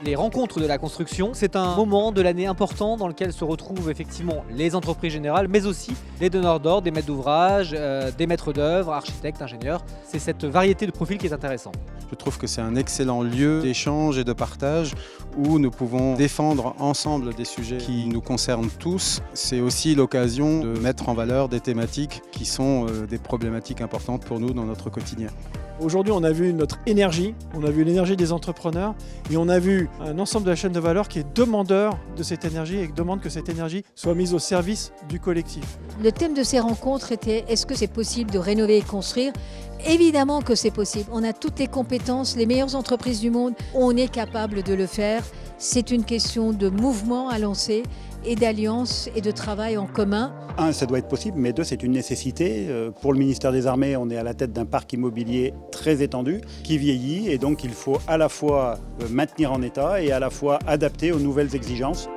Les rencontres de la construction, c'est un moment de l'année important dans lequel se retrouvent effectivement les entreprises générales, mais aussi les donneurs d'ordre, des maîtres d'ouvrage, des maîtres d'œuvre, architectes, ingénieurs. C'est cette variété de profils qui est intéressante. Je trouve que c'est un excellent lieu d'échange et de partage où nous pouvons défendre ensemble des sujets qui nous concernent tous. C'est aussi l'occasion de mettre en valeur des thématiques qui sont des problématiques importantes pour nous dans notre quotidien. Aujourd'hui, on a vu notre énergie, on a vu l'énergie des entrepreneurs et on a vu un ensemble de la chaîne de valeur qui est demandeur de cette énergie et qui demande que cette énergie soit mise au service du collectif. Le thème de ces rencontres était « Est-ce que c'est possible de rénover et construire ?» Évidemment que c'est possible. On a toutes les compétences, les meilleures entreprises du monde, on est capable de le faire. C'est une question de mouvement à lancer et d'alliance et de travail en commun. Un, ça doit être possible, mais deux, c'est une nécessité. Pour le ministère des Armées, on est à la tête d'un parc immobilier très étendu, qui vieillit, et donc il faut à la fois maintenir en état et à la fois adapter aux nouvelles exigences.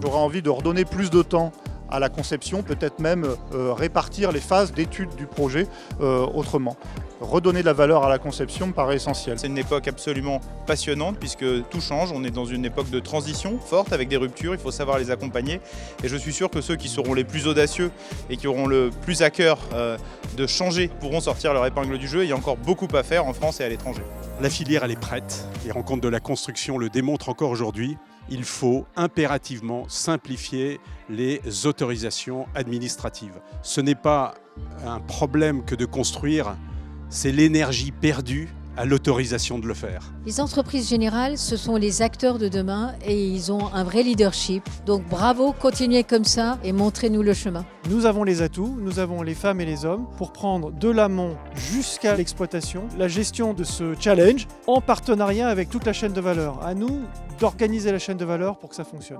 J'aurais envie de redonner plus de temps à la conception, peut-être même répartir les phases d'étude du projet autrement. Redonner de la valeur à la conception me paraît essentiel. C'est une époque absolument passionnante puisque tout change, on est dans une époque de transition forte avec des ruptures, il faut savoir les accompagner et je suis sûr que ceux qui seront les plus audacieux et qui auront le plus à cœur de changer pourront sortir leur épingle du jeu. Il y a encore beaucoup à faire en France et à l'étranger. La filière elle est prête, les rencontres de la construction le démontrent encore aujourd'hui. Il faut impérativement simplifier les autorisations administratives. Ce n'est pas un problème que de construire, c'est l'énergie perdue à l'autorisation de le faire. Les entreprises générales, ce sont les acteurs de demain et ils ont un vrai leadership. Donc bravo, continuez comme ça et montrez-nous le chemin. Nous avons les atouts, nous avons les femmes et les hommes pour prendre de l'amont jusqu'à l'exploitation, la gestion de ce challenge en partenariat avec toute la chaîne de valeur. À nous d'organiser la chaîne de valeur pour que ça fonctionne.